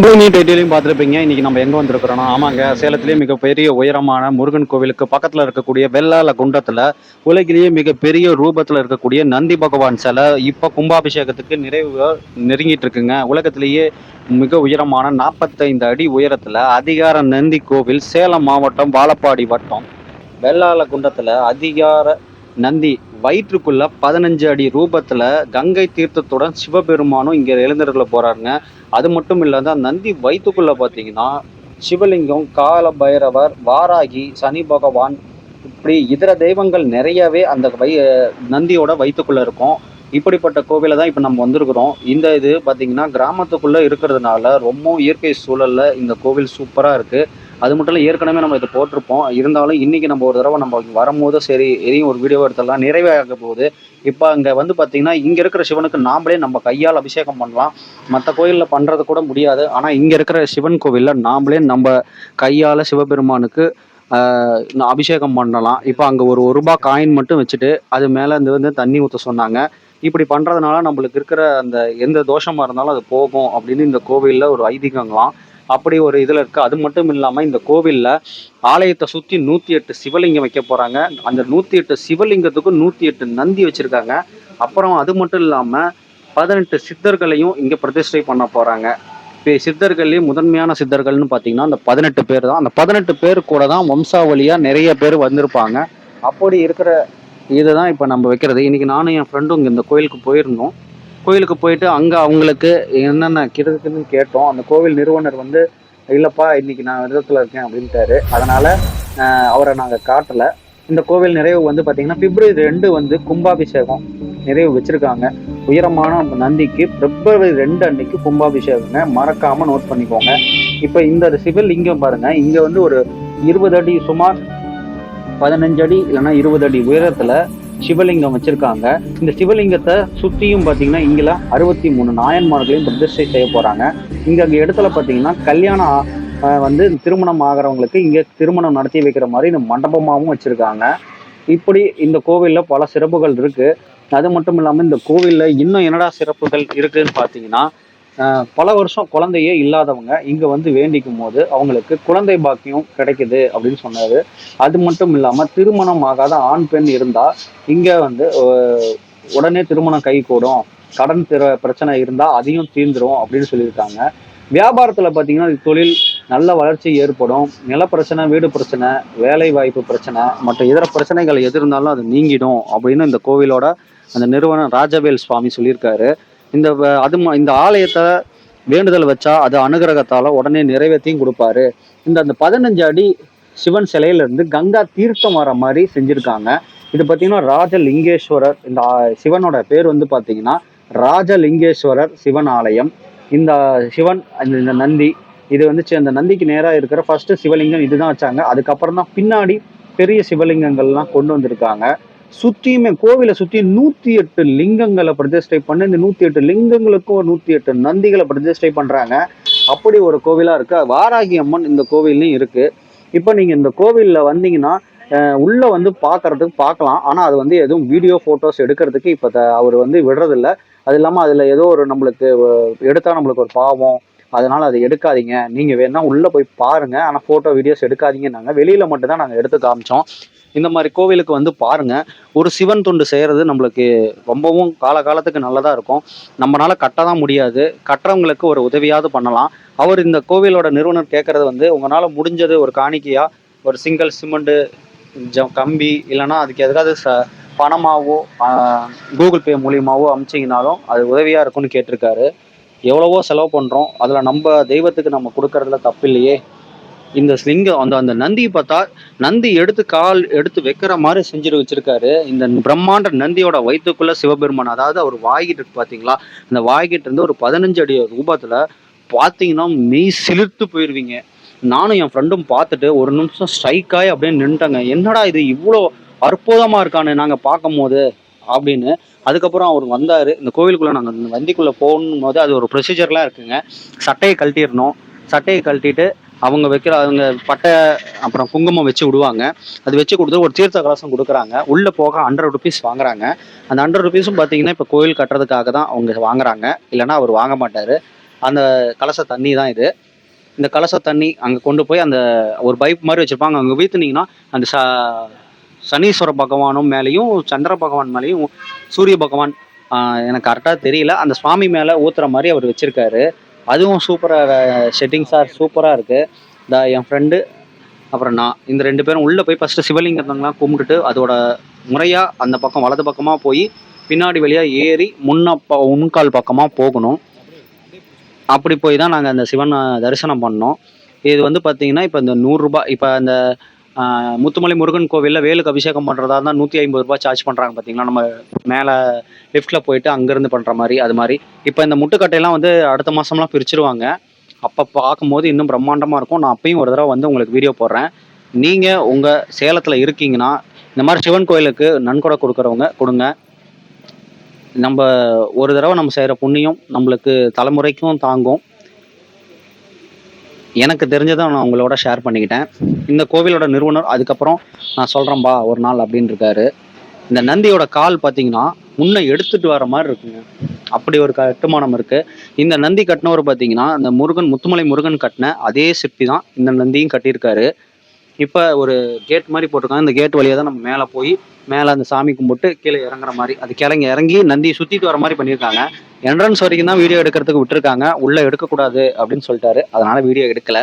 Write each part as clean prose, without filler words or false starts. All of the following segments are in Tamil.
தம்புனி டைட்டிலையும் பார்த்துருப்பீங்க. இன்னைக்கு நம்ம எங்க வந்திருக்கிறோம்னா, ஆமாங்க, சேலத்திலேயே மிகப்பெரிய உயரமான முருகன் கோவிலுக்கு பக்கத்துல இருக்கக்கூடிய வெள்ளால குண்டத்துல உலகிலேயே மிகப்பெரிய ரூபத்துல இருக்கக்கூடிய நந்தி பகவான் சிலை இப்ப கும்பாபிஷேகத்துக்கு நிறைவு நெருங்கிட்டு இருக்குங்க. உலகத்திலேயே மிக உயரமான 45 அடி உயரத்துல அதிகார நந்தி கோவில் சேலம் மாவட்டம் வாழப்பாடி வட்டம் வெள்ளால குண்டத்துல அதிகார நந்தி வயிற்றுக்குள்ள 15 அடி ரூபத்துல கங்கை தீர்த்தத்துடன் சிவபெருமானும் இங்க எழுந்தருள போறாருங்க. அது மட்டும் இல்லாத நந்தி வயிற்றுக்குள்ள பாத்தீங்கன்னா சிவலிங்கம், கால பைரவர், வாராகி, சனி பகவான், இப்படி இதர தெய்வங்கள் நிறையவே அந்த நந்தியோட வயிற்றுக்குள்ள இருக்கும். இப்படிப்பட்ட கோவிலை தான் இப்ப நம்ம வந்திருக்கிறோம். இந்த இது பாத்தீங்கன்னா கிராமத்துக்குள்ள இருக்கிறதுனால ரொம்ப இயற்கை சூழல்ல இந்த கோவில் சூப்பரா இருக்கு. அது மட்டும் இல்லை, ஏற்கனவே நம்ம இதை போட்டிருப்போம். இருந்தாலும் இன்னைக்கு நம்ம ஒரு தடவை நம்ம வரும்போது சரி எதையும் ஒரு வீடியோ எடுத்துடலாம், நிறைவேறாக போகுது. இப்போ அங்கே வந்து பார்த்தீங்கன்னா இங்கே இருக்கிற சிவனுக்கு நாமளே நம்ம கையால் அபிஷேகம் பண்ணலாம். மற்ற கோயிலில் பண்ணுறது கூட முடியாது. ஆனால் இங்கே இருக்கிற சிவன் கோவிலில் நாமளே நம்ம கையால் சிவபெருமானுக்கு அபிஷேகம் பண்ணலாம். இப்போ அங்கே ஒரு ரூபாய் காயின் மட்டும் வச்சுட்டு அது மேலே இருந்து வந்து தண்ணி ஊற்ற சொன்னாங்க. இப்படி பண்ணுறதுனால நம்மளுக்கு இருக்கிற அந்த எந்த தோஷமாக இருந்தாலும் அது போகும் அப்படின்னு இந்த கோவிலில் ஒரு ஐதீகங்களாம். அப்படி ஒரு இதில் இருக்குது. அது மட்டும் இல்லாமல் இந்த கோவிலில் ஆலயத்தை சுற்றி 108 சிவலிங்கம் வைக்க போகிறாங்க. அந்த 108 சிவலிங்கத்துக்கும் 108 நந்தி வச்சுருக்காங்க. அப்புறம் அது மட்டும் இல்லாமல் 18 சித்தர்களையும் இங்கே பிரதிஷ்டை பண்ண போகிறாங்க. இப்போ சித்தர்கள்லேயே முதன்மையான சித்தர்கள்னு பார்த்தீங்கன்னா அந்த 18 பேர் தான். அந்த 18 பேர் கூட தான் வம்சாவளியாக நிறைய பேர் வந்திருப்பாங்க. அப்படி இருக்கிற இதுதான் இப்போ நம்ம வைக்கிறது. இன்றைக்கி நானும் என் ஃப்ரெண்டும் இங்கே இந்த கோயிலுக்கு போயிருந்தோம். கோயிலுக்கு போயிட்டு அங்கே அவங்களுக்கு என்னென்ன இருக்குதுன்னு கேட்டோம். அந்த கோவில் நிறுவனர் வந்து இல்லைப்பா இன்னைக்கு நான் விரதத்தில் இருக்கேன் அப்படின்ட்டாரு. அதனால் அவரை நாங்கள் காட்டலை. இந்த கோவில் நிறைவு வந்து பார்த்திங்கன்னா February 2 வந்து கும்பாபிஷேகம் நிறைவு வச்சுருக்காங்க. உயரமான நந்திக்கு February 2 அன்னைக்கு கும்பாபிஷேகங்க. மறக்காமல் நோட் பண்ணிக்கோங்க. இப்போ இந்த சிவலிங்கம் பாருங்கள், இங்கே வந்து ஒரு 20 அடி, சுமார் 15 அடி இல்லைன்னா 20 அடி உயரத்தில் சிவலிங்கம் வச்சிருக்காங்க. இந்த சிவலிங்கத்தை சுற்றியும் பார்த்தீங்கன்னா இங்கே 63 நாயன்மார்களையும் பிரதிஷ்டை செய்ய போகிறாங்க. அங்கே இடத்துல பார்த்தீங்கன்னா கல்யாணம் வந்து திருமணம் ஆகிறவங்களுக்கு இங்கே திருமணம் நடத்தி வைக்கிற மாதிரி இந்த மண்டபமாகவும் வச்சுருக்காங்க. இப்படி இந்த கோவிலில் பல சிறப்புகள் இருக்குது. அது மட்டும் இல்லாமல் இந்த கோவிலில் இன்னும் என்னடா சிறப்புகள் இருக்குதுன்னு பார்த்தீங்கன்னா, பல வருஷம் குழந்தையே இல்லாதவங்க இங்கே வந்து வேண்டிக்கும் போது அவங்களுக்கு குழந்தை பாக்கியம் கிடைக்குது அப்படின்னு சொன்னார். அது மட்டும் இல்லாமல் திருமணம் ஆகாத ஆண் பெண் இருந்தால் இங்கே வந்து உடனே திருமணம் கை கூடும், கடன் பிரச்சனை இருந்தால் அதையும் தீர்ந்துடும் அப்படின்னு சொல்லியிருக்காங்க. வியாபாரத்தில் பார்த்தீங்கன்னா தொழில் நல்ல வளர்ச்சி ஏற்படும். நில பிரச்சனை, வீடு பிரச்சனை, வேலை வாய்ப்பு பிரச்சனை மற்ற இதர பிரச்சனைகள் எது இருந்தாலும் அது நீங்கிடும் அப்படின்னு இந்த கோவிலோட அந்த நிறுவனர் ராஜவேல் சுவாமி சொல்லியிருக்காரு. இந்த ஆலயத்தை வேண்டுதல் வச்சா அது அனுகிரகத்தால உடனே நிறைவேற்றியும் கொடுப்பாரு. அந்த 15 அடி சிவன் சிலையிலிருந்து கங்கா தீர்த்தம் வர மாதிரி செஞ்சுருக்காங்க. இது பார்த்தீங்கன்னா ராஜலிங்கேஸ்வரர். இந்த சிவனோட பேர் வந்து பார்த்தீங்கன்னா ராஜலிங்கேஸ்வரர் சிவன் ஆலயம். இந்த சிவன் இந்த நந்தி இது வந்துச்சு. அந்த நந்திக்கு நேராக இருக்கிற ஃபர்ஸ்ட் சிவலிங்கம் இதுதான் வச்சாங்க. அதுக்கப்புறம் தான் பின்னாடி பெரிய சிவலிங்கங்கள்லாம் கொண்டு வந்திருக்காங்க. சுற்றியுமே கோவிலை சுற்றி 108 லிங்கங்களை பிரதிஷ்டை பண்ணி இந்த 108 லிங்கங்களுக்கும் 108 நந்திகளை பிரதிஷ்டை பண்றாங்க. அப்படி ஒரு கோவிலா இருக்கு. வாராகி அம்மன் இந்த கோவில்லையும் இருக்கு. இப்போ நீங்க இந்த கோவிலில் வந்தீங்கன்னா உள்ள வந்து பார்க்கலாம். ஆனால் அது வந்து எதுவும் வீடியோ ஃபோட்டோஸ் எடுக்கிறதுக்கு இப்போ அவர் வந்து விடுறதில்ல. அது இல்லாமல் அதில் ஏதோ ஒரு நம்மளுக்கு எடுத்தால் நம்மளுக்கு ஒரு பாவம், அதனால அதை எடுக்காதீங்க, நீங்கள் வேணா உள்ளே போய் பாருங்க, ஆனால் ஃபோட்டோ வீடியோஸ் எடுக்காதீங்கன்னாங்க. வெளியில் மட்டும்தான் நாங்கள் எடுத்து காமிச்சோம். இந்த மாதிரி கோவிலுக்கு வந்து பாருங்க. ஒரு சிவன் தொண்டு செய்கிறது நம்மளுக்கு ரொம்பவும் காலகாலத்துக்கு நல்லதாக இருக்கும். நம்மளால கட்டதான் முடியாது, கட்டுறவங்களுக்கு ஒரு உதவியாவது பண்ணலாம். அவர் இந்த கோவிலோட நிறுவனர் கேட்கறது வந்து உங்களால் முடிஞ்சது ஒரு காணிக்கையா ஒரு சிங்கிள் சிமெண்ட்டு கம்பி இல்லைன்னா அதுக்கு எதுக்காவது பணமாகவோ கூகுள் பே மூலியமாகவோ அமிச்சிங்கனாலும் அது உதவியாக இருக்கும்னு கேட்டிருக்காரு. எவ்வளவோ செலவு பண்ணுறோம், அதில் நம்ம தெய்வத்துக்கு நம்ம கொடுக்கறதுல தப்பு இல்லையே. இந்த லிங்கம் அந்த நந்தி பார்த்தா நந்தி கால் எடுத்து வைக்கிற மாதிரி செஞ்சு வச்சிருக்காரு. இந்த பிரம்மாண்ட நந்தியோட வயிற்றுக்குள்ள சிவபெருமான், அதாவது அவர் வாய்கிட்டு இருக்கு பார்த்தீங்களா, அந்த வாய்கிட்டு இருந்து ஒரு 15 அடி ரூபத்தில் பார்த்தீங்கன்னா மெய் சிலிர்த்து போயிடுவீங்க. நானும் என் ஃப்ரெண்டும் பார்த்துட்டு ஒரு நிமிஷம் ஸ்ட்ரைக்காய் அப்படியே நின்றுட்டாங்க. என்னடா இது இவ்வளோ அற்புதமாக இருக்கான்னு நாங்கள் பார்க்கும் போது அப்படின்னு. அதுக்கப்புறம் அவர் வந்தார். இந்த கோவிலுக்குள்ளே நாங்கள் இந்த வந்திக்குள்ளே போகணும் போது அது ஒரு ப்ரொசீஜர்லாம் இருக்குங்க. சட்டையை கழட்டிடணும். சட்டையை கழட்டிட்டு அவங்க பட்டை அப்புறம் குங்குமம் வச்சு விடுவாங்க. அது வச்சு கொடுத்து ஒரு தீர்த்த கலசம் கொடுக்குறாங்க. உள்ளே போக 100 ருபீஸ் வாங்குறாங்க. அந்த 100 ருபீஸும் பார்த்தீங்கன்னா இப்போ கோயில் கட்டுறதுக்காக தான் அவங்க வாங்குறாங்க, இல்லைன்னா அவர் வாங்க மாட்டார். அந்த கலச தண்ணி தான் இது. இந்த கலச தண்ணி அங்கே கொண்டு போய் அந்த ஒரு பைப் மாதிரி வச்சுருப்பாங்க. அங்கே வீத்துனீங்கன்னா அந்த சனீஸ்வர பகவானும் மேலேயும், சந்திர பகவான் மேலேயும், சூரிய பகவான் எனக்கு கரெக்டாக தெரியல, அந்த சுவாமி மேலே ஊற்றுற மாதிரி அவர் வச்சுருக்காரு. அதுவும் சூப்பராக செட்டிங்ஸாக சூப்பராக இருக்குது. என் ஃப்ரெண்டு அப்புறம் நான் இந்த 2 பேரும் உள்ளே போய் ஃபஸ்ட்டு சிவலிங்கத்தெல்லாம் கும்பிட்டுட்டு அதோட முறையாக அந்த பக்கம் வலது பக்கமாக போய் பின்னாடி வழியாக ஏறி முன்கால் பக்கமாக போகணும். அப்படி போய் தான் நாங்கள் அந்த சிவனை தரிசனம் பண்ணோம். இது வந்து பார்த்தீங்கன்னா இப்போ இந்த ரூ. 100 இப்போ அந்த முத்துமலை முருகன் கோவிலில் வேலுக்கு அபிஷேகம் பண்ணுறதா இருந்தால் ரூ. 150 சார்ஜ் பண்ணுறாங்க பார்த்தீங்களா, நம்ம மேலே லிஃப்ட்டில் போயிட்டு அங்கேருந்து பண்ணுற மாதிரி. அது மாதிரி இப்போ இந்த முட்டுக்கட்டையெல்லாம் வந்து அடுத்த மாதம்லாம் பிரிச்சுருவாங்க. அப்போ பார்க்கும்போது இன்னும் பிரம்மாண்டமாக இருக்கும். நான் அப்பயும் ஒரு தடவை வந்து உங்களுக்கு வீடியோ போடுறேன். நீங்கள் உங்கள் சேலத்தில் இருக்கீங்கன்னா இந்த மாதிரி சிவன் கோயிலுக்கு நன்கொடை கொடுக்குறவங்க கொடுங்க. நம்ம ஒரு தடவை நம்ம செய்கிற புண்ணியம் நம்மளுக்கு தலைமுறைக்கும் தாங்கும். எனக்கு தெரிஞ்சதை நான் உங்களோட ஷேர் பண்ணிக்கிட்டேன். இந்த கோவிலோட நிறுவனர் அதுக்கப்புறம் நான் சொல்கிறேன்பா ஒரு நாள் அப்படின்னு இருக்காரு. இந்த நந்தியோட கால் பார்த்தீங்கன்னா முன்ன எடுத்துட்டு வர மாதிரி இருக்குங்க. அப்படி ஒரு கட்டுமானம் இருக்குது. இந்த நந்தி கட்டினவர் பார்த்தீங்கன்னா இந்த முத்துமலை முருகன் கட்டின அதே சிற்பி தான் இந்த நந்தியும் கட்டியிருக்காரு. இப்போ ஒரு கேட் மாதிரி போட்டிருக்காங்க. இந்த கேட் வழியாக தான் நம்ம மேலே போய் மேலே அந்த சாமி கும்பிட்டு கீழே இறங்குற மாதிரி, அது இறங்கி நந்தியை சுற்றிட்டு வர மாதிரி பண்ணியிருக்காங்க. என்ட்ரன்ஸ் வரைக்கும் தான் வீடியோ எடுக்கிறதுக்கு விட்டுருக்காங்க, உள்ளே எடுக்கக்கூடாது அப்படின்னு சொல்லிட்டாரு. அதனால் வீடியோ எடுக்கலை.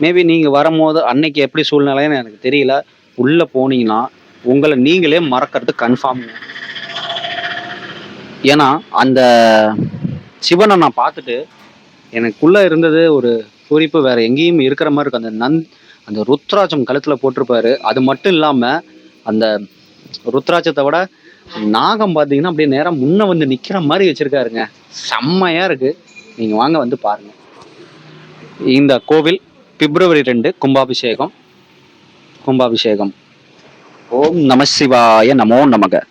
மேபி நீங்கள் வரும்போது அன்னைக்கு எப்படி சூழ்நிலைன்னு எனக்கு தெரியல. உள்ளே போனீங்கன்னா உங்களை நீங்களே மறக்கிறது கன்ஃபார்ம். ஏன்னா அந்த சிவனை நான் பார்த்துட்டு எனக்குள்ளே இருந்தது ஒரு குறிப்பு வேறு எங்கேயும் இருக்கிற மாதிரி இருக்கும். அந்த ருத்ராட்சம் கழுத்தில் போட்டிருப்பாரு. அது மட்டும் இல்லாமல் அந்த ருத்ராட்சத்தை விட நாகம் பார்த்தீங்கன்னா அப்படியே நேரம் முன்ன வந்து நிற்கிற மாதிரி வச்சுருக்காருங்க. செம்மையாக இருக்குது. நீங்கள் வாங்க வந்து பாருங்கள். இந்த கோவில் February 2 கும்பாபிஷேகம். ஓம் நம சிவாய நமோ நமக.